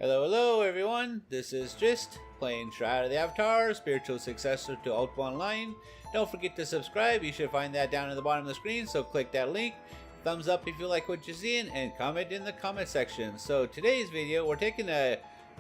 Hello everyone, this is Gist, playing Shroud of the Avatar, spiritual successor to Alt Online. Don't forget to subscribe, you should find that down at the bottom of the screen, so click that link. Thumbs up if you like what you're seeing, and comment in the comment section. So today's video, we're taking a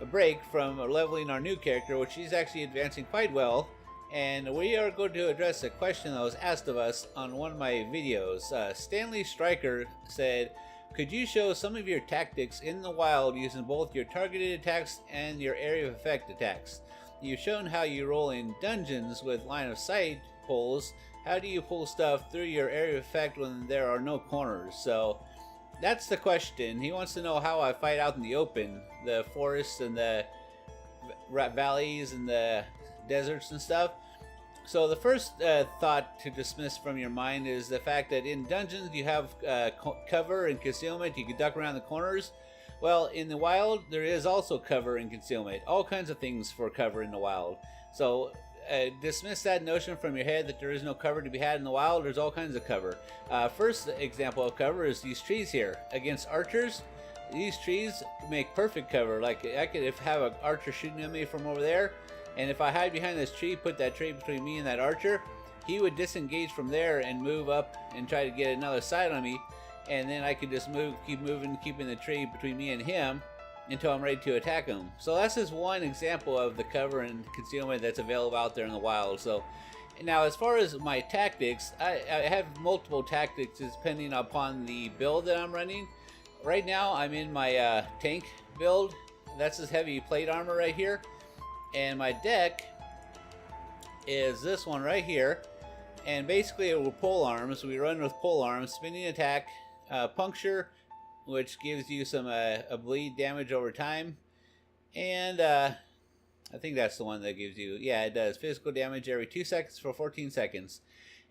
break from leveling our new character, which is actually advancing quite well. And we are going to address a question that was asked of us on one of my videos. Stanley Stryker said, could you show some of your tactics in the wild using both your targeted attacks and your area of effect attacks? You've shown how you roll in dungeons with line of sight pulls. How do you pull stuff through your area of effect when there are no corners? So that's the question. He wants to know how I fight out in the open, the forests and the valleys and the deserts and stuff. So the first thought to dismiss from your mind is the fact that in dungeons you have cover and concealment. You can duck around the corners. Well, in the wild there is also cover and concealment. All kinds of things for cover in the wild. So dismiss that notion from your head that there is no cover to be had in the wild. There's all kinds of cover. First example of cover is these trees here. Against archers, these trees make perfect cover. Like I could have an archer shooting at me from over there, and if I hide behind this tree, put that tree between me and that archer, he would disengage from there and move up and try to get another sight on me, and then I could just keep moving, keeping the tree between me and him until I'm ready to attack him. So that's just one example of the cover and concealment that's available out there in the wild. So now, as far as my tactics, I have multiple tactics depending upon the build that I'm running. Right now I'm in my tank build. That's this heavy plate armor right here. And my deck is this one right here, and basically it will pole arms. We run with pole arms, spinning attack, puncture, which gives you some a bleed damage over time, and I think that's the one that gives you, yeah, it does physical damage every 2 seconds for 14 seconds.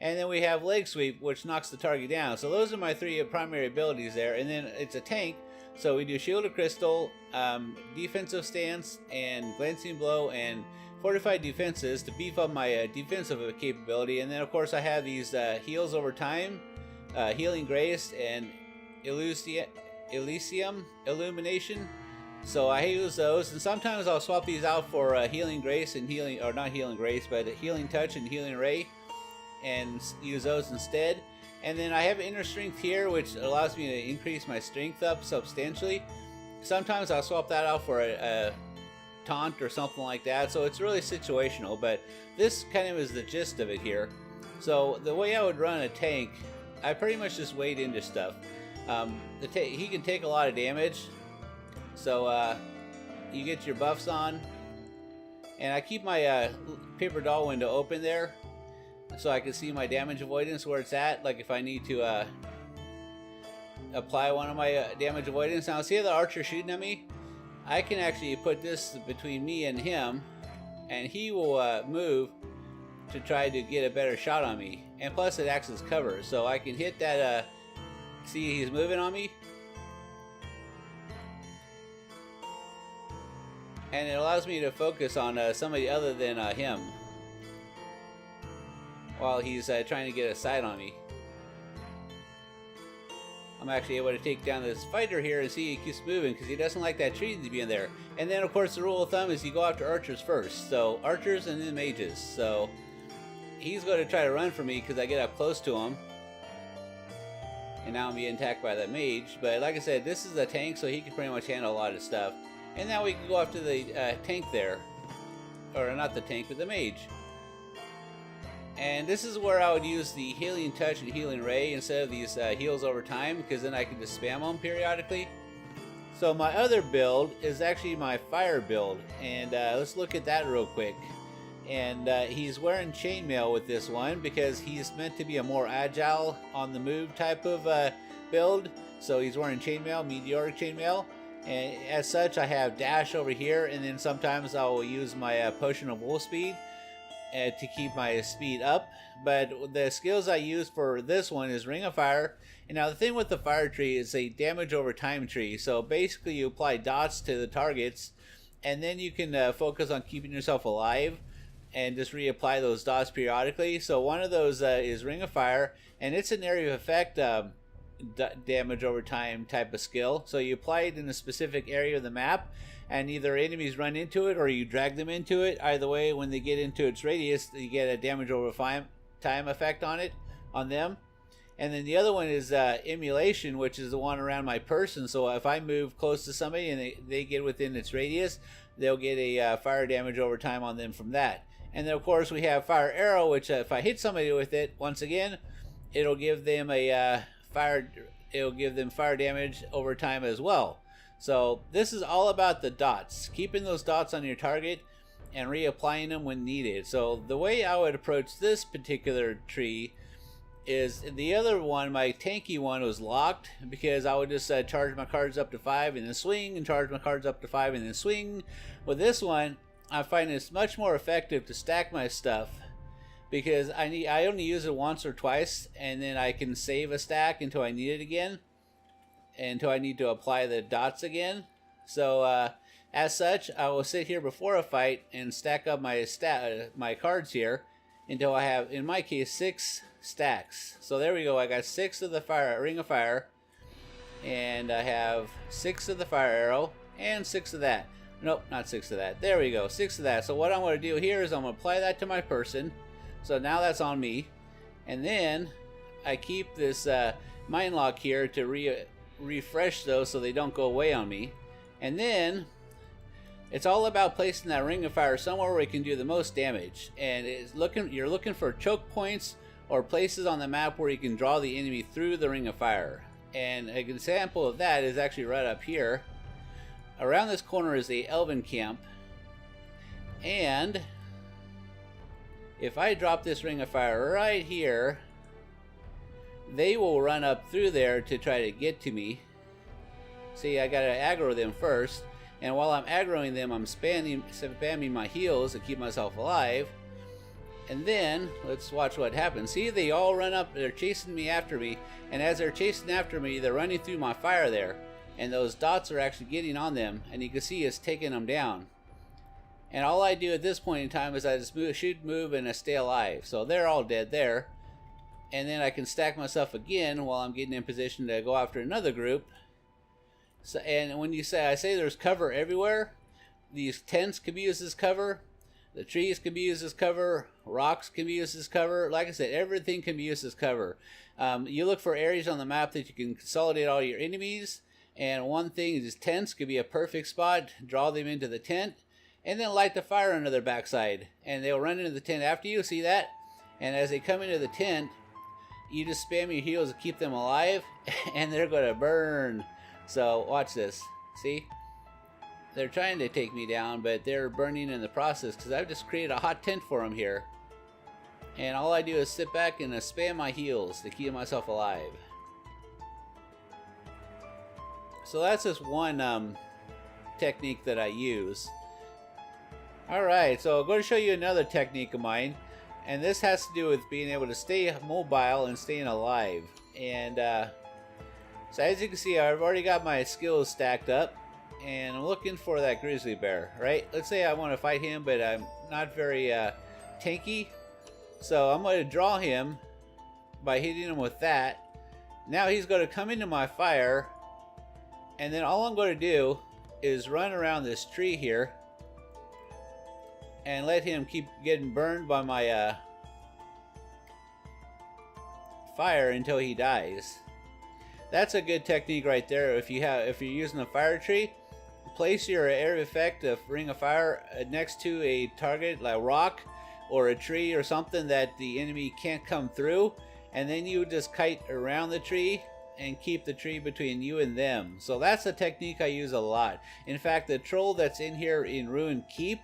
And then we have leg sweep, which knocks the target down. So those are my three primary abilities there. And then it's a tank, so we do shield of crystal, defensive stance, and glancing blow, and fortified defenses to beef up my defensive capability. And then of course I have these heals over time, healing grace, and Elysium illumination. So I use those, and sometimes I'll swap these out for healing grace and healing, or not healing grace, but healing touch and healing ray, and use those instead. And then I have inner strength here, which allows me to increase my strength up substantially. Sometimes I'll swap that out for a taunt or something like that. So it's really situational, but this kind of is the gist of it here. So the way I would run a tank, I pretty much just wade into stuff. He can take a lot of damage, so you get your buffs on. And I keep my paper doll window open there, so I can see my damage avoidance where it's at, like if I need to apply one of my damage avoidance. Now see the archer shooting at me? I can actually put this between me and him, and he will move to try to get a better shot on me. And plus it acts as cover, so I can hit that, see he's moving on me? And it allows me to focus on somebody other than him, while he's trying to get a sight on me. I'm actually able to take down this fighter here and see he keeps moving because he doesn't like that tree to be in there. And then of course the rule of thumb is you go after archers first. So archers and then mages. So he's going to try to run for me because I get up close to him. And now I'm being attacked by that mage. But like I said, this is a tank, so he can pretty much handle a lot of stuff. And now we can go after the tank there. Or not the tank, but the mage. And this is where I would use the healing touch and healing ray instead of these heals over time, because then I can just spam them periodically. So my other build is actually my fire build, and let's look at that real quick. And he's wearing chainmail with this one because he's meant to be a more agile on the move type of build. So he's wearing chainmail, meteoric chainmail, and as such I have dash over here, and then sometimes I will use my potion of wolf speed to keep my speed up. But the skills I use for this one is Ring of Fire. And now the thing with the fire tree is a damage over time tree. So basically you apply dots to the targets, and then you can focus on keeping yourself alive and just reapply those dots periodically. So one of those is Ring of Fire, and it's an area of effect damage over time type of skill. So you apply it in a specific area of the map, and either enemies run into it or you drag them into it. Either way, when they get into its radius, you get a damage over time effect on them. And then the other one is Emulation, which is the one around my person. So if I move close to somebody and they get within its radius, they'll get a fire damage over time on them from that. And then of course we have Fire Arrow, which if I hit somebody with it, once again, it'll give them fire damage over time as well. So this is all about the dots, keeping those dots on your target and reapplying them when needed. So the way I would approach this particular tree is, the other one, my tanky one, was locked because I would just charge my cards up to 5 and then swing, and charge my cards up to 5 and then swing. With this one, I find it's much more effective to stack my stuff, because I only use it once or twice, and then I can save a stack until I need it again, until I need to apply the dots again. So as such, I will sit here before a fight and stack up my cards here until I have, in my case, 6 stacks. So there we go. I got 6 of the Ring of Fire, and I have 6 of the Fire Arrow and 6 of that. Nope, not 6 of that. There we go, 6 of that. So what I'm going to do here is I'm going to apply that to my person. So now that's on me, and then I keep this Mind Lock here to refresh those so they don't go away on me. And then it's all about placing that Ring of Fire somewhere where it can do the most damage. And you're looking for choke points or places on the map where you can draw the enemy through the Ring of Fire. And an example of that is actually right up here. Around this corner is the Elven camp, and if I drop this Ring of Fire right here, they will run up through there to try to get to me. See, I gotta aggro them first, and while I'm aggroing them, I'm spamming my heals to keep myself alive. And then, let's watch what happens. See, they all run up, they're chasing me after me, and as they're chasing after me, they're running through my fire there, and those dots are actually getting on them, and you can see it's taking them down. And all I do at this point in time is I just shoot, move, and I stay alive. So they're all dead there. And then I can stack myself again while I'm getting in position to go after another group. So, and when I say there's cover everywhere, these tents can be used as cover, the trees can be used as cover, rocks can be used as cover. Like I said, everything can be used as cover. You look for areas on the map that you can consolidate all your enemies. And one thing is, tents could be a perfect spot. Draw them into the tent, and then light the fire under their backside, and they'll run into the tent after you. See that? And as they come into the tent, you just spam your heals to keep them alive, and they're going to burn. So watch this. See? They're trying to take me down, but they're burning in the process because I've just created a hot tent for them here. And all I do is sit back and spam my heals to keep myself alive. So that's just one technique that I use. Alright, so I'm going to show you another technique of mine. And this has to do with being able to stay mobile and staying alive. And so as you can see, I've already got my skills stacked up. And I'm looking for that grizzly bear, right? Let's say I want to fight him, but I'm not very tanky. So I'm going to draw him by hitting him with that. Now he's going to come into my fire. And then all I'm going to do is run around this tree here and let him keep getting burned by my fire until he dies. That's a good technique right there. If you're using a fire tree, place your area of effect of Ring of Fire next to a target like a rock or a tree or something that the enemy can't come through, and then you just kite around the tree and keep the tree between you and them. So that's a technique I use a lot. In fact, the troll that's in here in Ruined Keep,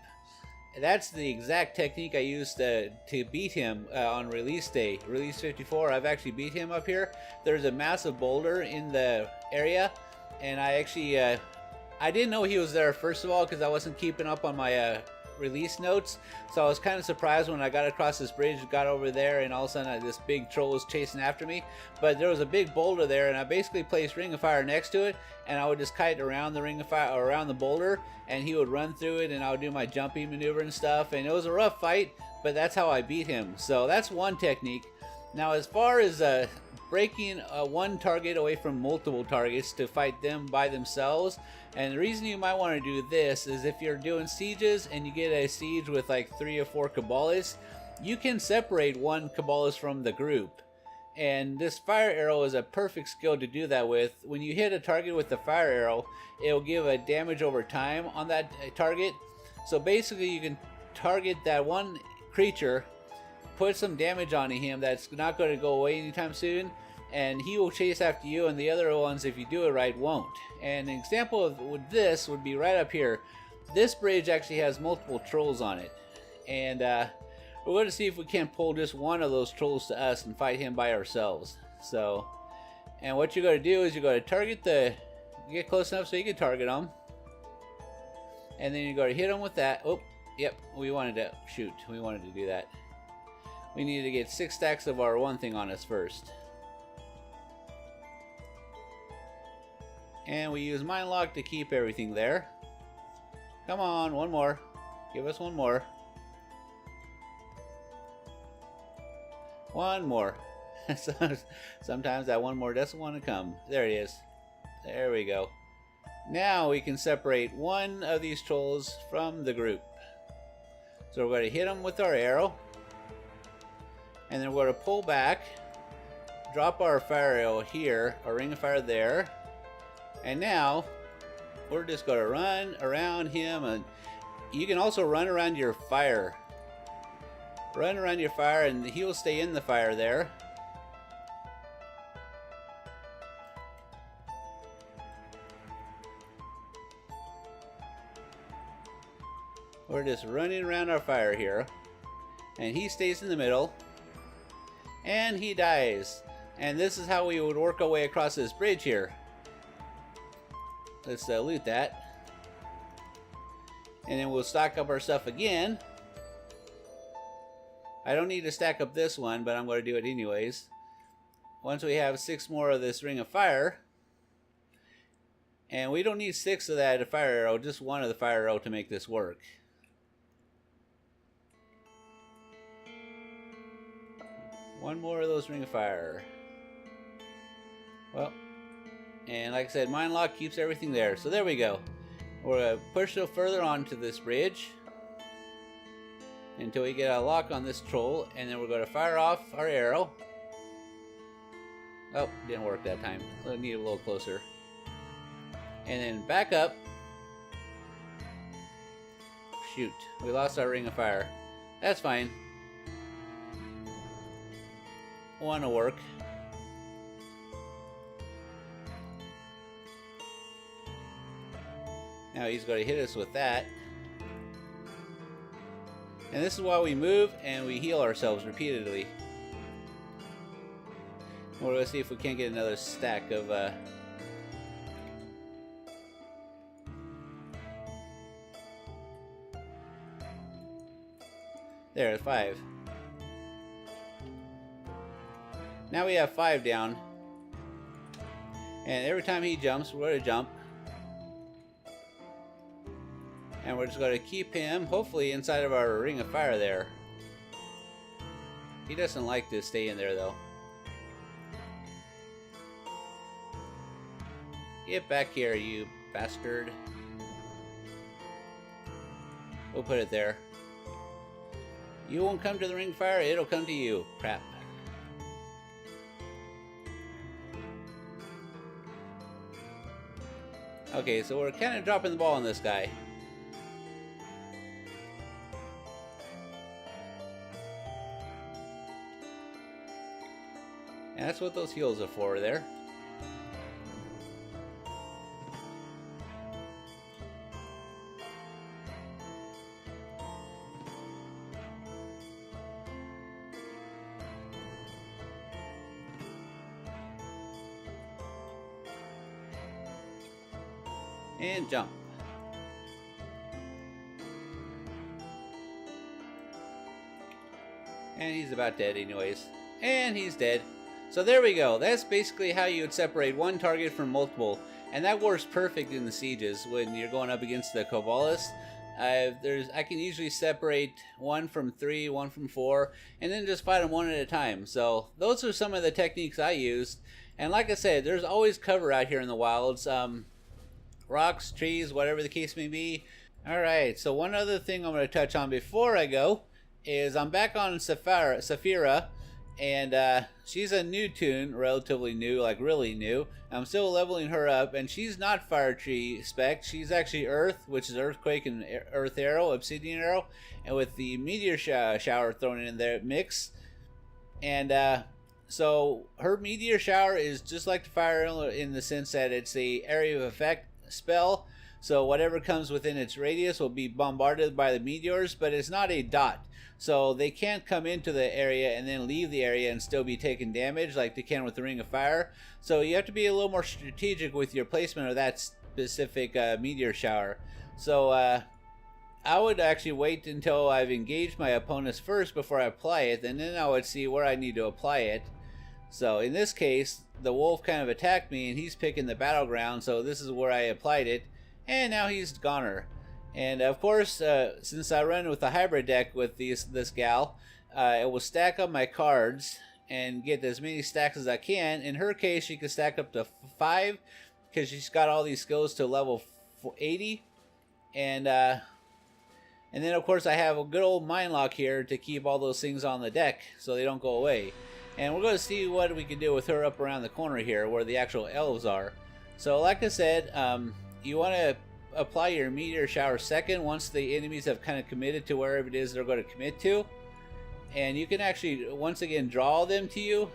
that's the exact technique I used to beat him on release day. Release 54, I've actually beat him up here. There's a massive boulder in the area, and I actually, I didn't know he was there first of all because I wasn't keeping up on my release notes. So I was kind of surprised when I got across this bridge, got over there, and all of a sudden this big troll was chasing after me. But there was a big boulder there, and I basically placed Ring of Fire next to it, and I would just kite around the Ring of Fire, or around the boulder, and he would run through it, and I would do my jumping maneuver and stuff. And it was a rough fight, but that's how I beat him. So that's one technique. Now as far as breaking one target away from multiple targets to fight them by themselves. And the reason you might want to do this is if you're doing sieges and you get a siege with like 3 or 4 Cabalists, you can separate one Cabalist from the group. And this fire arrow is a perfect skill to do that with. When you hit a target with the fire arrow, it will give a damage over time on that target. So basically you can target that one creature, put some damage on him that's not going to go away anytime soon, and he will chase after you, and the other ones, if you do it right, won't. And an example of this would be right up here. This bridge actually has multiple trolls on it, and we're going to see if we can't pull just one of those trolls to us and fight him by ourselves. So, and what you're going to do is you're going to target get close enough so you can target them, and then you're going to hit them with that. Oh, yep, we wanted to do that. We need to get 6 stacks of our one thing on us first. And we use Mind Lock to keep everything there. Come on, one more. Give us one more. One more. Sometimes that one more doesn't want to come. There it is. There we go. Now we can separate one of these trolls from the group. So we're going to hit them with our arrow. And then we're going to pull back, drop our fire arrow here, our ring of fire there, and now we're just going to run around him. And you can also run around your fire. Run around your fire, and he will stay in the fire there. We're just running around our fire here, and he stays in the middle. And he dies. And this is how we would work our way across this bridge here. Let's loot that. And then we'll stock up our stuff again. I don't need to stack up this one, but I'm going to do it anyways. Once we have 6 more of this ring of fire. And we don't need 6 of that fire arrow, just 1 of the fire arrow to make this work. One more of those ring of fire. Well, and like I said, Mind Lock keeps everything there. So there we go. We're going to push a little further onto this bridge until we get a lock on this troll, and then we're going to fire off our arrow. Oh, didn't work that time. We'll need it a little closer. And then back up. Shoot, we lost our ring of fire. That's fine. Want to work. Now he's going to hit us with that. And this is why we move and we heal ourselves repeatedly. We're going to see if we can't get another stack of there, 5. Now we have 5 down. And every time he jumps, we're going to jump. And we're just going to keep him, hopefully, inside of our ring of fire there. He doesn't like to stay in there, though. Get back here, you bastard. We'll put it there. You won't come to the ring of fire, it'll come to you. Crap. Okay, so we're kind of dropping the ball on this guy. And that's what those heals are for there. And jump. And he's about dead anyways. And he's dead. So there we go. That's basically how you would separate one target from multiple. And that works perfect in the sieges when you're going up against the Cabalists. I can usually separate 1 from 3, 1 from 4, and then just fight them one at a time. So those are some of the techniques I used. And like I said, there's always cover out here in the wilds. Rocks, trees, whatever the case may be. Alright, so one other thing I'm going to touch on before I go is I'm back on Saphira, and she's a new toon, relatively new, like really new. I'm still leveling her up, and she's not Fire Tree spec. She's actually Earth, which is Earthquake and Earth Arrow, Obsidian Arrow, and with the Meteor Shower thrown in there mix. And so her Meteor Shower is just like the Fire Arrow in the sense that it's a area of effect spell. So whatever comes within its radius will be bombarded by the meteors, but it's not a dot. So they can't come into the area and then leave the area and still be taking damage like they can with the Ring of Fire. So you have to be a little more strategic with your placement of that specific meteor shower. So I would actually wait until I've engaged my opponents first before I apply it, and then I would see where I need to apply it. So in this case, the wolf kind of attacked me and he's picking the battleground, so this is where I applied it. And now he's goner. And of course, since I run with the hybrid deck with this gal, it will stack up my cards and get as many stacks as I can. In her case, she can stack up to 5 because she's got all these skills to level 80. And then of course I have a good old mind lock here to keep all those things on the deck so they don't go away. And we're going to see what we can do with her up around the corner here where the actual elves are. So like I said, you want to apply your meteor shower second once the enemies have kind of committed to wherever it is they're going to commit to. And you can actually once again draw them to you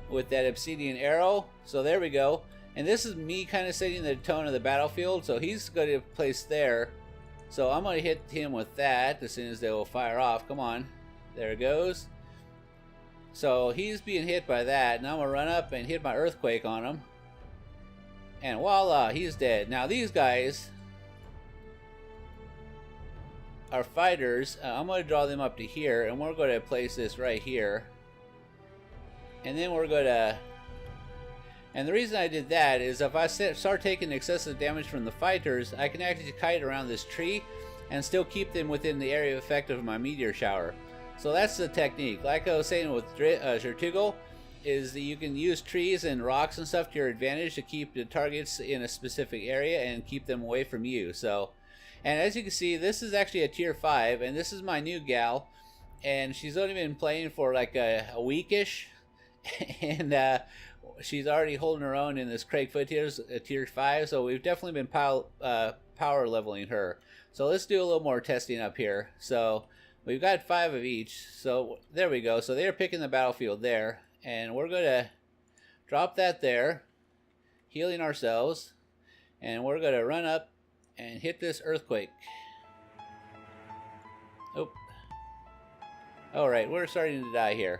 with that obsidian arrow. So there we go. And this is me kind of setting the tone of the battlefield. So he's going to place there. So I'm going to hit him with that as soon as they will fire off. Come on. There it goes. So he's being hit by that. Now I'm going to run up and hit my earthquake on him. And voila, he's dead. Now these guys are fighters. I'm going to draw them up to here, and we're going to place this right here. And then we're going to... And the reason I did that is if I start taking excessive damage from the fighters, I can actually kite around this tree and still keep them within the area of effect of my meteor shower. So that's the technique. Like I was saying with Shroud, is that you can use trees and rocks and stuff to your advantage to keep the targets in a specific area and keep them away from you. So, and as you can see, this is actually a tier 5, and this is my new gal, and she's only been playing for like a weekish, and she's already holding her own in this Craigfoot tier 5. So we've definitely been power leveling her. So let's do a little more testing up here. So we've got 5 of each. So there we go. So they're picking the battlefield there. And we're going to drop that there, healing ourselves, and we're going to run up and hit this earthquake. Oh. Alright, we're starting to die here.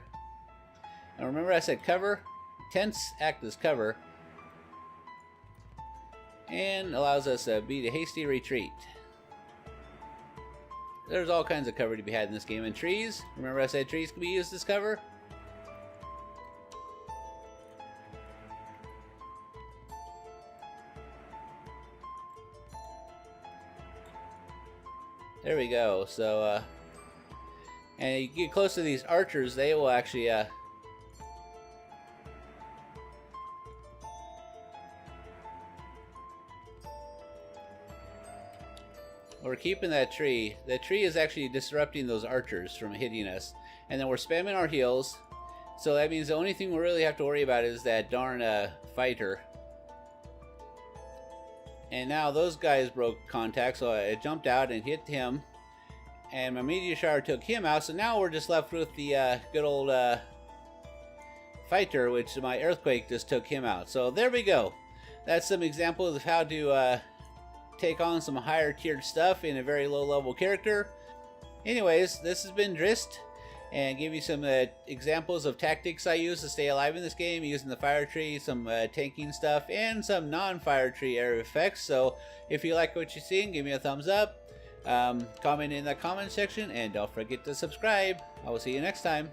And remember I said cover? Tents act as cover. And allows us to beat a hasty retreat. There's all kinds of cover to be had in this game. And trees, remember I said trees can be used as cover? There we go. So, and you get close to these archers, they will actually, we're keeping that tree. The tree is actually disrupting those archers from hitting us. And then we're spamming our heals. So that means the only thing we really have to worry about is that darn fighter. And now those guys broke contact, so I jumped out and hit him. And my meteor shower took him out, so now we're just left with the good old fighter, which my earthquake just took him out. So there we go. That's some examples of how to take on some higher tiered stuff in a very low level character. Anyways, this has been Drist, and give you some examples of tactics I use to stay alive in this game using the fire tree, some tanking stuff, and some non-fire tree area effects. So if you like what you're seeing, give me a thumbs up, comment in the comment section, and don't forget to subscribe. I will see you next time.